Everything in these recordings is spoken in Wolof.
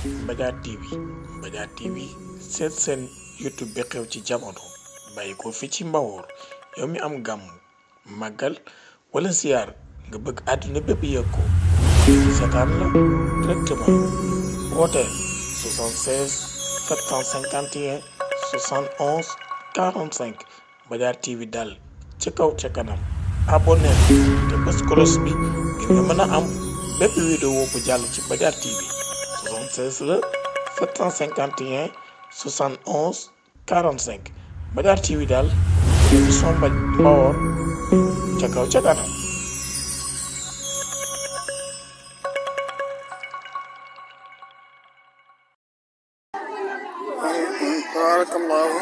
Mbadiar TV Mbadiar TV seet seen YouTube bi xew ci jamono bàyyi ko fi ci Mbawoor yow mi am gàmm màggal wala siyaar nga bëgg àdduna bépp yëg ko seetaan la directement wooteel 76 751 71 45 Mbadiar TV daal ca kaw ca kanam abonné te bës cloche bi ngir nga mën a am bépp vidéo bu jàll ci Mbadiar TV 76 la 751 71 45 Mbadiar TV daal émission Mbawoor ca kaw ca kanam. Barakallahu.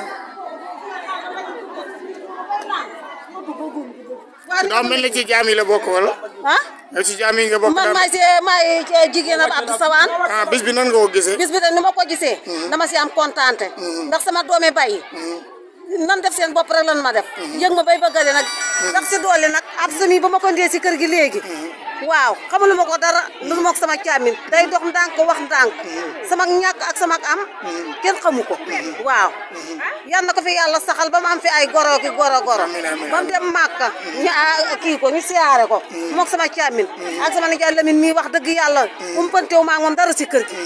daa mel ni ci jaam yi la bokk wala. ah. yow ci jaam yi nga bokk. man maay jigéen ab Abdou Sawane. ah bis bi nan nga ko gisee. bis bi de ni ma ko gisee. dama si am kontaante. ndax sama doomi bay nan def seen bopp rek lan ma def. yëg ma bay bëggale nag. ndax si doole nag ab semi ba ma ko ndee si kër gi léegi. waaw xamalu ma ko dara lu ma ko sama càmmin day dox ndànk wax ndànk sama ñàkk ak sama am kenn xamu ko waaw yal na ko fi yàlla saxal ba mu am fi ay goro ki goro ba mu dem Màkka ñu kii ko ñu siyaare ko mook sama càmmin ak sama nijaay Lamin mii wax dëgg yàlla umpantewu maa moom dara si kër gi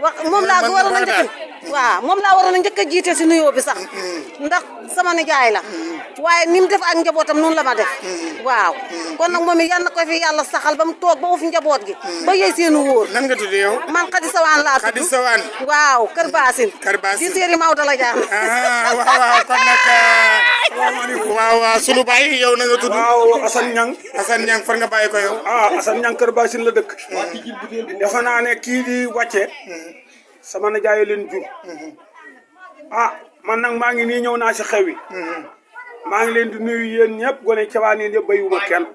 wax moom laa waroon a njëkk waaw moom laa waroon a njëkk a jiite si nuyoo bi sax ndax sama nijaay la waaye ni mu def ak njabootam noonu la ma def waaw kon nag moom yal na ko fi yàlla saxal ba mu toog ba uf njaboot gi ba yey seenu wóor. nan nga tudd yow. man Khady Sawane laa tudd. Khady Sawane. waaw Kër Basine. Kër Basine di séeri Maodo la jaar. waaw kon nag. salaamaaleykum. waaw sunu baay yow na nga tudd. waaw Assane Niang. Assane Niang fan nga bàyyi ko yow. Assane Niang Kër Basine la dëkk. defe naa ne kii di wàcce. sama nijaay leen jur. man nag maa ngi nii ñëw naa si xew yi. maa ngi leen di nuyu yéen ñëpp gone cawaan yi yëpp bayuma kenn.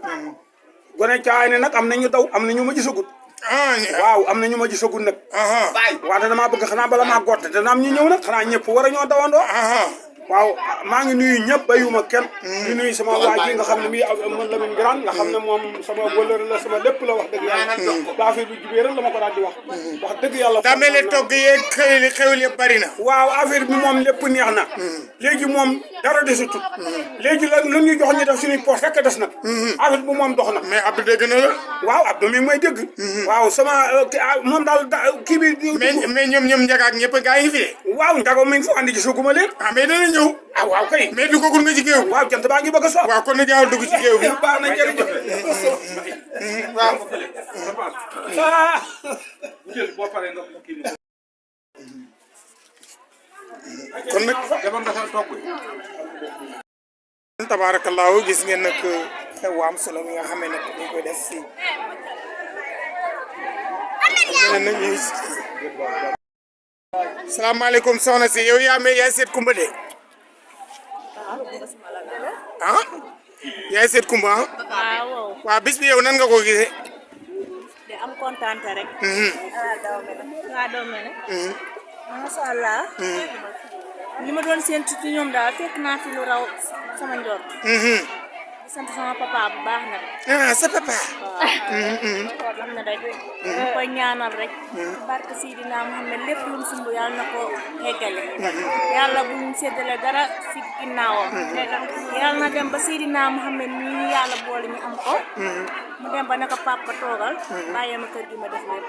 gone cawaan yi nag am na ñu daw am na ñu ma gisagut. waaw am na ñu ma gisagut nag. wante damaa bëgg xanaa bala maa gott dana am ñu ñëw nag xanaa ñëpp war a ñoo dawandoo. waaw maa ngi nuyu ñëpp bayuma kenn. di nuyu sama waa ji nga xam ne mii man Lamine Birane nga xam ne moom sama wëllëre la sama lépp la wax dëgg yàlla. ba affaire bi jubee rek la ma ko daal di wax. wax dëgg yàlla. daa mel ne togg yeeg xewli yëpp bari na. waaw affaire bi moom lépp neex na. léegi moom dara desatut. léegi la lu ñu jox ñu def suñuy poche rek des nag. affaire bi moom dox na. mais Abdou dégg na la. waaw Abdou mi ngi may dégg. waaw sama moom daal kii bi. mais ñoom Ndiaga ak ñëpp gaa ngi fi de. waaw Ndiaga mi ngi fi andi gisaguma leen. mais dana ñëw. waaw kay. mais duggagul nga ci géew. waaw jant baa ngi bëgg a sox. waaw kon na jaawal dugg ci géew bi. baax na jërëjëf. waaw. kon nag. tabaarakallaahu gis ngeen nag xew am solo mi nga xam ne nag ñu koy def fii. salaamaaleykum soxna si yow yaa seet Kumba de. yaay seet Kumba waaw bis bi yow nan nga ko gisee. di am kontaan rek. waa doom mene masha Allah. li ma doon séntu ci ñoom daal fekk naa fi lu raw sama njort. di sant sama papa bu baax nag. sa papa. waaw xam na rek. ñu koy ñaanal rek. barke Seydina Muhammad lépp lu mu sumb yàlla na ko eggale. yàlla bu ñu séddale dara si ginnaawam. yàlla na dem ba Seydina Muhammad ñu yàlla boole ñu am ko. mu dem ba naka papa toogal. bàyyi ma kër gi ma def lépp.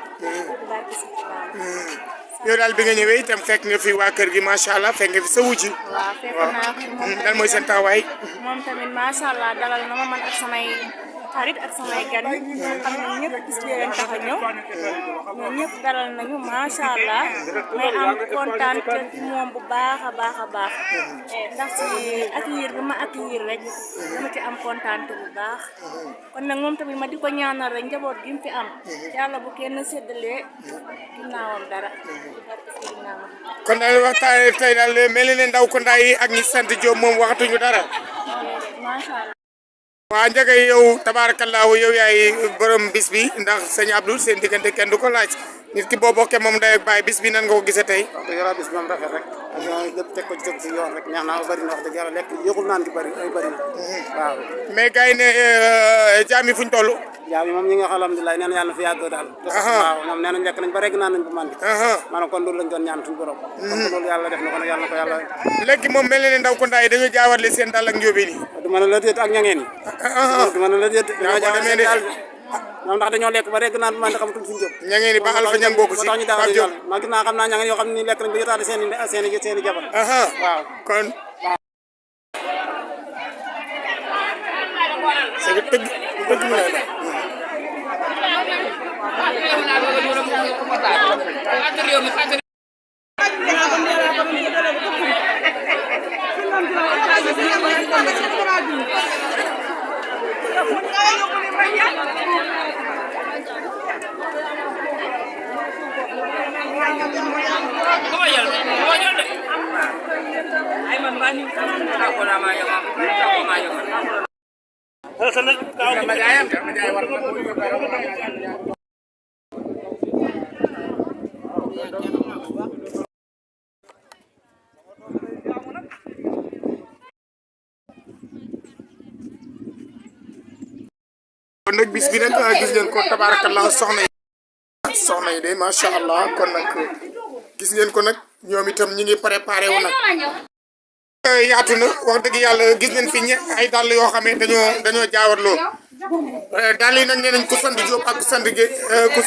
barke Seydina Muhammad. yow daal bi nga ñëwee itam fekk nga fi waa kër gi macha allah fekk nga fi sa wujji. waaw fekk naa fi moom lan mooy seen taxawaay. moom tamit macha allah dalal na ma man ak samay xarit ak samay gan xam ne ñëpp gis leen tax a ñëw ñoom ñëpp dalal nañu macha allah may am kontaan ci moom bu baax a baax a baax ndax ci accueillir bi ma accueillir rek dama ci am kontaan bu baax kon nag moom tamit ma di ko ñaanal rek njaboot gi mu fi am yàlla bu kenn séddalee ginnaawam dara. kon daal waxtaan tey daal mel ni ne ndaw ko ndaa yi ak ñi sant Diop moom waxatuñu dara. macha allah. waa Ndiaga yow tabaarakallaahu yow yaay borom bis bi ndax sëñ Abdou seen diggante kenn du ko laaj nit ki boo bokkee moom day ak baay bis bi nan nga ko gisee tey. yàlla bis bi moom rafet rek. avion yi lépp teg ko ci yoon rek neex naa bëri na wax dëgg yàlla lekk yëgul naan gi bëri na waaw. mais gars yi ne jaam yi fu ñu toll. jaam yi moom ñi nga xam alhamdulilah nee na yàlla na fi yàgg daal. waaw ñoom nee nañ lekk nañ ba rek naan nañ ba mandi. maanaam kon loolu lañ doon ñaan suñu borom. kon loolu yàlla def na ko nag yàlla na ko yàlla. léegi moom mel na ne ndaw ko ndaay dañoo jaawarle seen dàll ak njóobeen yi. du mën a la déet ak ñangeen yi. du mën a la déet. waaw boo demee de ñoom ndax dañoo lekk ba rek naan man xamatul fuñu jëm. ñangeen yi ba Alpha Niang bokku si ñu daaw yàlla ma gis naa xam naa ñangeen yoo xam ne lekk nañ ba yotaale seen i jabar. waaw kon c'est que dëgg mu lay kon nag bis bi nag gis ngeen ko tabarakallah soxna yi de macha allah kon nag gis ngeen ko nag ñoom itam ñi ngi préparé wu nag yaatu na wax dëgg yàlla gis ngeen fi ay dàll yoo xam ne dañoo jaawarloo dàll yi nag nee nañ ku sant Diop ak ku sant ku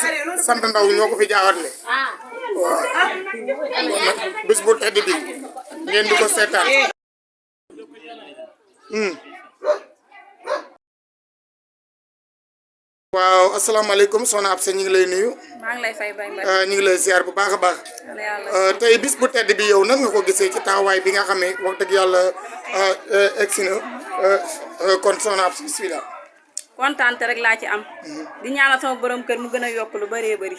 sant Ndaw ñoo ko fi jaawarle waaw kon nag bis bu tedd bi ngeen di ko seetaan waaw asalaamaaleykum soxna Absa ñu ngi lay nuyu. maa ngi lay fay bay ñu ngi lay ziar bu baax a baax. tey bis bu tedd bi yow nan nga ko gisee ci taxawaay bi nga xamee wax dëgg yàlla egsi na kon soxna Absa bismillah. kontaante rek laa ci am. di ñaanal sama borom kër mu gën a yokk lu bëree bëri.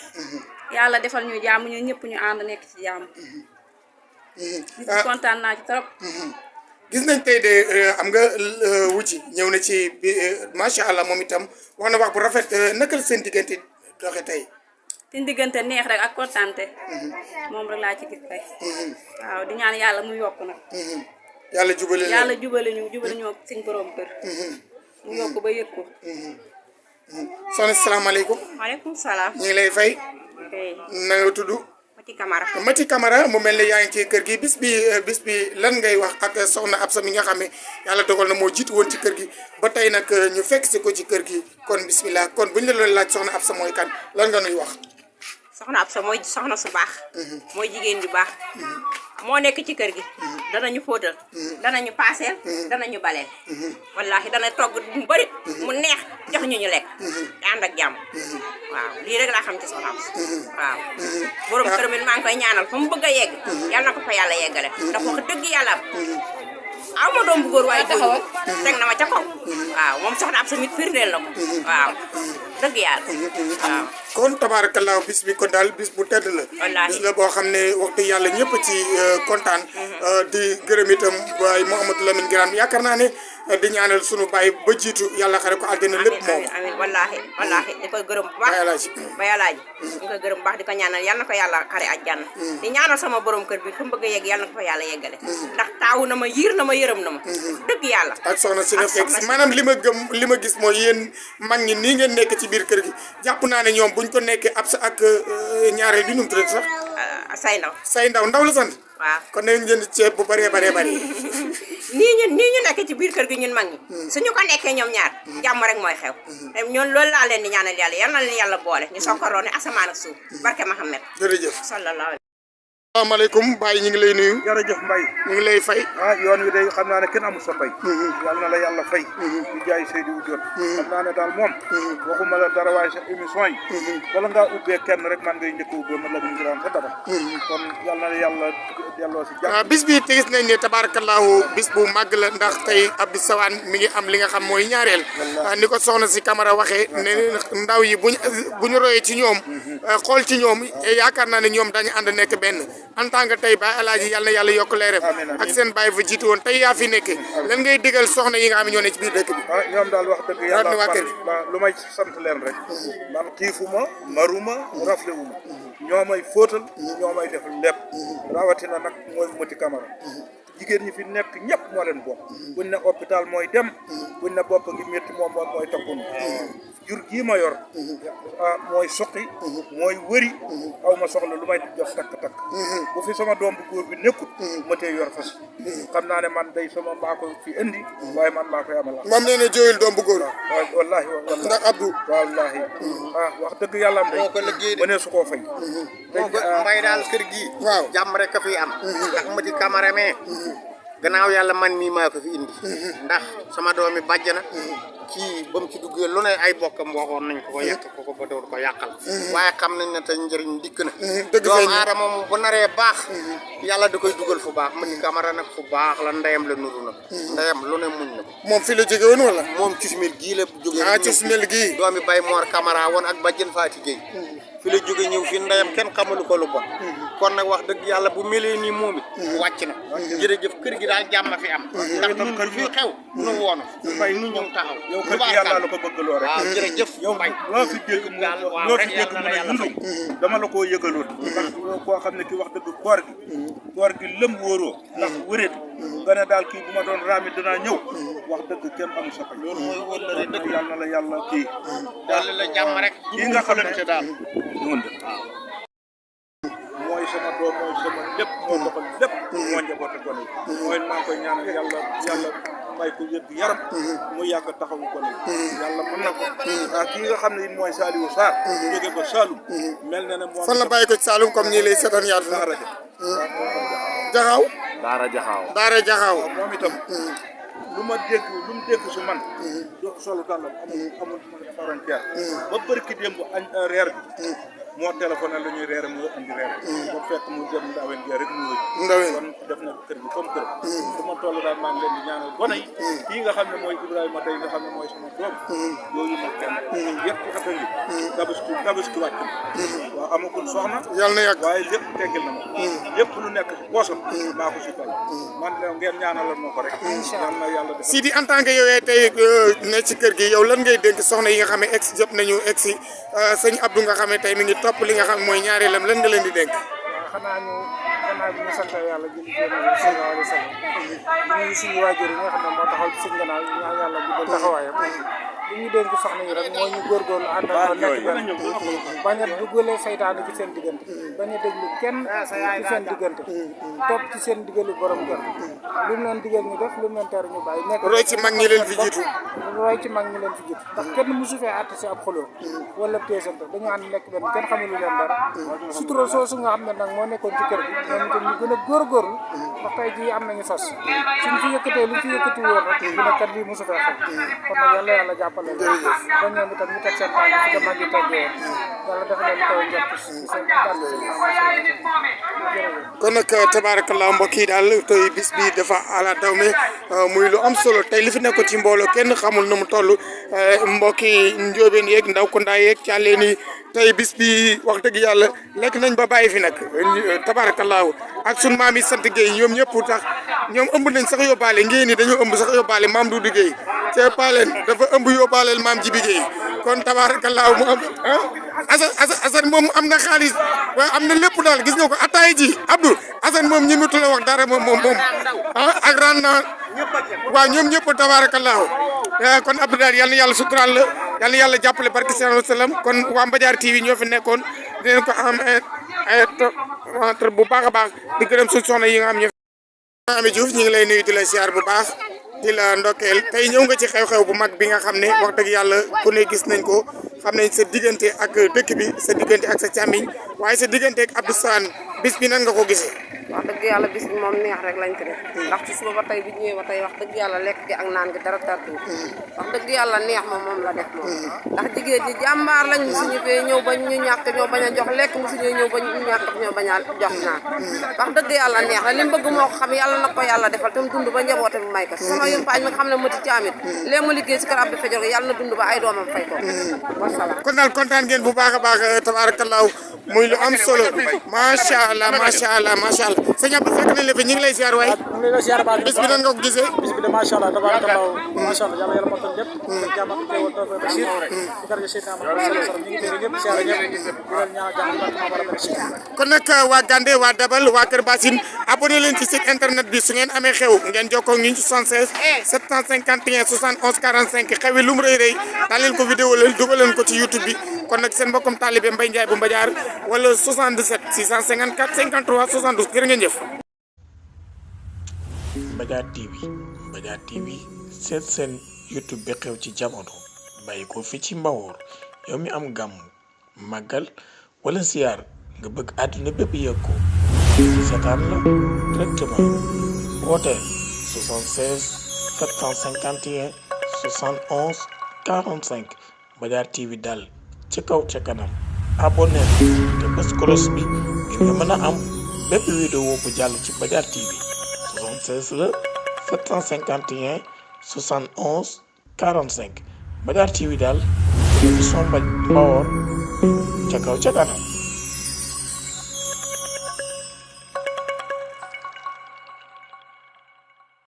yàlla defal ñu jàmm ñu ñëpp ñu ànd nekk ci jàmm. kontaan naa ci trop. gis nañ tey de am nga wuji ñëw na ci macha allah moom itam wax na wax bu rafet naka la seen diggante doxe tey. seen diggante neex rek ak kontaante. moom rek laa ci gis tey. waaw di ñaan yàlla mu yokk nag. yàlla jubale leen yàlla jubale ñu suñ borom kër. mu yokk ba yëg ko. soxna salaamaaleykum. maaleykum salaam. ñu ngi lay fay. na nga tudd. Mati Camara mu mel ne yaa ngi ci kër gi bis bi lan ngay wax ak soxna Absa mi nga xam ne yàlla dogal na moo jiitu woon ci kër gi ba tey nag ñu fekk si ko ci kër gi kon bismillah kon buñ la doon laaj soxna Absa mooy kan lan nga nuy wax. soxna Absa mooy soxna su baax. mooy jigéen ju baax. moo nekk ci kër gi. danañu fóotal. danañu paaseel. danañu baleel. wallaahi dana togg mu bëri mu neex jox ñu lekk. te ànd ak jàmm. waaw lii rek laa xam ci soxna Absa. waaw borom kër mi maa ngi koy ñaanal fa mu bëgg a yegg. yal na ko fa yàlla yeggale. ndax wax dëgg yàlla aw ma doom bu góor waaye taxawal teg na ma ca kaw. waaw moom soxna Absa mit firndeel na ko. waaw dëgg yàlla waaw. kon tabaarakallaa bis bi kon daal bis bu tedd la. wallaahi bis la boo xam ne wax dëgg yàlla ñëpp ci kontaan. di gërëm itam Baye Mouhamadou Lamine Guirane yaakaar naa ne di ñaanal sunu baay ba jiitu yàlla xare ko àjjana lépp moom. amiin wallaahi di koy gërëm bu baax. ba yàllaaji di koy gërëm bu baax di ko ñaanal yal na ko yàlla xare àjjana. di ñaanal sama borom kër bi fu mu bëgg a yegg yal na ko fa yàlla yeggale. ndax taawu na ma yiir na ma yërëm na ma. dëgg yàlla. ak soxna si nga fekk si maanaam li ma gis mooy yéen mag ñi nii ngeen nekk ci biir kër gi jàpp naa ne ñoom buñ ko nekkee Absa ak ñaareel bi nu mu tuddati sax. say ndaw la sant. waaw kon nañ jënd ceeb bu bëree bari. nii ñu nekk ci biir kër gi ñun mag ñi. suñu ko nekkee ñoom ñaar jàmm rek mooy xew. te ñoon loolu laa leen di ñaanal yàlla yal na leen yàlla boole ñu sokkaroo ne asamaan ak suuf barke Muhammad. jërëjëf sallallahu. asalaamaaleykum Baye ñu ngi lay nuyu. jërëjëf Mbaye. ñu ngi lay fay. yoon wi day xam naa ne kenn amul sa fay. yàlla na la yàlla fay. di jaay Seydou Diop. xam naa ne daal moom. waxuma la dara waaye sa émission yi. wala ngaa ubbee kenn rek man ngay njëkk a ubbee man la ñu ngi sa dara. kon yàlla na la yàlla delloo si jàmm. bis bi te gis nañ ne tabaarakallaahu bis bu màgg la ndax tey Abdou Sawane mi ngi am li nga xam mooy ñaareel. ni ko soxna si Camara waxee ne ndaw yi bu ñu royee ci ñoom. xool ci ñoom yaakaar naa ne ñoom dañu ànd nekk benn en tant que tey Baye Alaaji yàlla na yàlla yokk leeram ak seen baay fa jiitu woon tey yaa fi nekkee lan ngay digal soxna yi nga xam ne ñoo ne ci biir dëkk bi ñoom daal wax dëgg yàlla man lu may sant leen rek man xiifuma maruma raflewuma ñoo may fóotal ñoo may def lépp rawatina nag mooy Mati Camara jigéen ñi fi nekk ñëpp moo leen bokk buñ ne hôpital mooy dem buñ ne bopp ngi métti moom mooy toppun jur gii ma yor mooy suqi mooy wëri aw ma soxla lu may jox takk-takk bu fi sama doom bu góor bi nekkut ma tey yor fas xam naa ne man day sama maa ko fi indi waaye man maa koy amal moom nee na jooyul doom bu góor waaw wallahi ndax Abdou wallahi wax dëgg yàlla am day mënee su koo fay mbay daal kër gi waaw jàmm rek a fi am ndax Mati Camara mee gannaaw yàlla man mii maa ko fi indi ndax sama doomi bàjjana kii ba mu ci duggee lu ne ay bokkam waxoon nañ ko yàq ko ba doon ko yàqal waaye xam nañ ne tey njëriñ dikk na doomu aadama moom bu naree baax yàlla da koy dugal fu baax Mati Camara nag fu baax la ndeyam la nuru nag ndeyam lu ne muñ na moom fi la jóge woon wala moom Cismel gii la jóge Cismel gii doomi Baye Mor Camara woon ak bàjjen Faati Gueye fi la jóge ñëw fi ndeyam kenn xamalu ko lu bon kon nag wax dëgg yàlla bu melee nii moom it wàcc na jërëjëf kër gi daal jàmm fi am ndax ñun fii xew nu woonu mbay nu ñëw taxaw yow kër gi yàlla la ko bëgg loo rek waaw jërëjëf yow mbay loo fi dégg mu ne yundu dama la koo yëgaloon ndax koo xam ne ki wax dëgg koor gi lëm wóoroo ndax wëreet nga ne daal kii bu ma doon raami dinaa ñëw wax dëgg kenn amu sa pay loolu mooy wër la rek dëgg yàlla na la yàlla kii daal la jàmm rek kii nga xam ne daal noonu mooy sama doom mooy sama lépp moo doxal lépp moo njaboote gone yi mooy maa ngi koy ñaanal yàlla may ko wér gu yaram mu yàgg taxawu gone yi yàlla mën na ko kii nga xam ne it mooy Saliou Sarr jóge ba Saloum mel na ne moom fan la bàyyi ko ci Saloum comme ñii lay seetaan yaatu na rajo jaxaaw daara jaxaaw moom itam lu mu dégg su man do solu dàllam amul frontière ba bërki démb añ reer bi moo téléphoné la ñuy reere moo andi reer ba fekk mu dem ndawen gi rek mu ndawen kon def na kër gi comme kër su ma toll daal maa ngi leen di ñaanal gone yi kii nga xam ne mooy Ibrahima tey nga xam ne mooy sama doom yooyu ma kenn yëpp at a ngi tabaski wàcc na waaw amagul soxna yàlla na yàgg waaye lépp teggil na ma lépp lu nekk si poosam maa ko si fay man la ngeen ñaanalal ma ko rek yàlla na yàlla def Sidi en tant que yow tey ne ci kër gi yow lan ngay dénk soxna yi nga xam ne ex jot nañu ex si sëñ Abdou nga xam ne tey mi ngi topp li nga xam mooy ñaareelam lan nga leen di dénk xanaa ñu gannaaw bi ñu sant yàlla jëli sallallahu alayhi wa sallam ñu suñu waajur yi nga xam ne moo taxaw ci suñu gannaaw ñaan yàlla guddal taxawaayam li ñu dénk soxna yi rek mooy ñu góorgóorlu àndandoo nekk benn bañ a duggale saytaane ci seen diggante bañ a déglu kenn ci seen diggante topp ci seen digalu borom kër lu mu leen digal ñu def lu mu leen tere ñu bàyyi nekk roy ci mag ñi leen fi jiitu roy ci mag ñi leen fi jiitu ndax kenn mosu fee àtte si ab xuloo wala teesante dañu ànd nekk benn kenn xamul lu leen dara sutura soosu nga xam ne nag moo nekkoon ci kër gi ñoom itam ñu gën a góorgóorlu ndax tey jii am nañu sos suñ fi yëkkatee lu fi yëkkati woon rek ñu ne kat lii mosu fee xam kon nag yàlla jàppale ba ñoom itam ñu teg seen tànk fi ko mag yi teggee yàlla dafa leen koy njort ci seen kàddu kon nag tabarakallah mbokk yi daal tey bis bi dafa ala daw me muy lu am solo tey li fi nekk ci mbooloo kenn xamul nu mu toll mbokk yi njóobeen yeeg ndaw ko ndaa yeeg càlleen yi tey bis bi wax dëgg yàlla lekk nañ ba bàyyi fi nag tabarakallah ak sun maam yi sant Guèye ñoom ñëpp tax ñoom ëmb nañ sax yóbbaale ngeen ni dañoo ëmb sax yóbbaale maam Doudou Guèye c'est pas leen dafa ëmb yóbbaaleel maam Jibi Guèye kon tabarakallah mu am Assane moom am na xaalis waaye am na lépp daal gis nga ko ataay ji Abdou Assane moom ñi mutu la wax dara moom ak ran na waaw ñoom ñëpp tabarakallah kon Abdou daal yal na yàlla suturaal la yal na yàlla jàppale barke sallallahu alayhi wasallam kon waa Mbadiar TV ñoo fi nekkoon dinañ ko am entre bu baax a baax di gërëm suñu soxna yi nga xam ñoo Ami Diouf ñu ngi lay nuyu di la siyaar bu baax di la ndokkeel tey ñëw nga ci xew-xew bu mag bi nga xam ne wax dëgg yàlla ku ne gis nañ ko xam nañ sa diggante ak dëkk bi sa diggante ak sa càmmiñ waaye sa diggante ak Abdou Sane bis bi nan nga ko gisee. wax dëgg yàlla bis bi moom neex rek lañ ko def ndax ci suba ba tey bi ñëwee ba tey wax dëgg yàlla lekk gi ak naan gi dara tartu wax dëgg yàlla neex moom la def moom ndax jigéen ñi jàmbaar lañ musuñu fee ñëw bañ ñu ñàkk ñoo bañ a jox lekk musuñu ñëw bañ ñu ñàkk ñoo bañ a jox naan wax dëgg yàlla neex la li mu bëgg moo ko xam yàlla na ko yàlla defal tam dund ba njaboote bi may ko sama yumpaañ mi nga xam ne Mati Caamit léegi ma liggéey si kër Abdou Fajor yàlla na dund ba ay doomam fay ko wasalaam kon daal kontaan ngeen bu baax a baax tabarakallah muy lu am solo macha allah macha allah macha allah sëñ Abdou fekk nañ la fi ñu ngi lay ziar waay bis bi nan nga ko gisee bis bi de macha allah tabarakallah macha allah yàlla motal lépp jàmm ak teewal tawfiq bashir ci daraja Seydina Muhammad sallallahu alayhi wasallam ñu ngi tey ñëpp ziar ñëpp di leen ñaan jàmm barke ma wala bashir kon nag waa Gandé waa Dabal waa Kër Bassine abonné leen ci site internet bi su ngeen amee xew ngeen jokkoo ak ñun ci 76 751 71 45 xewi lu mu rëy rëy daal leen ko vidéo leen dugal leen ko ci YouTube bi kon nag seen mbokkum taalibe Mbaye Ndiaye bu Mbadiar wala 77 654 53 72 jërë ngeen jëf. Mbadiar TV seet seen YouTube bi xew ci jamono bàyyi ko fi ci Mbawoor yow mi am gàmm màggal wala siyaar nga bëgg àdduna bépp yëg ko seetaan la directement wooteel 76 751 71 45 Mbadiar TV daal ci kaw ca kanam abonné te bës cloche bi ngir nga mën a am bépp vidéo bu jàll ci Mbadiar TV 76 la 751 71 45 Mbadiar TV daal télévision Mbawoor ca kaw ca kanam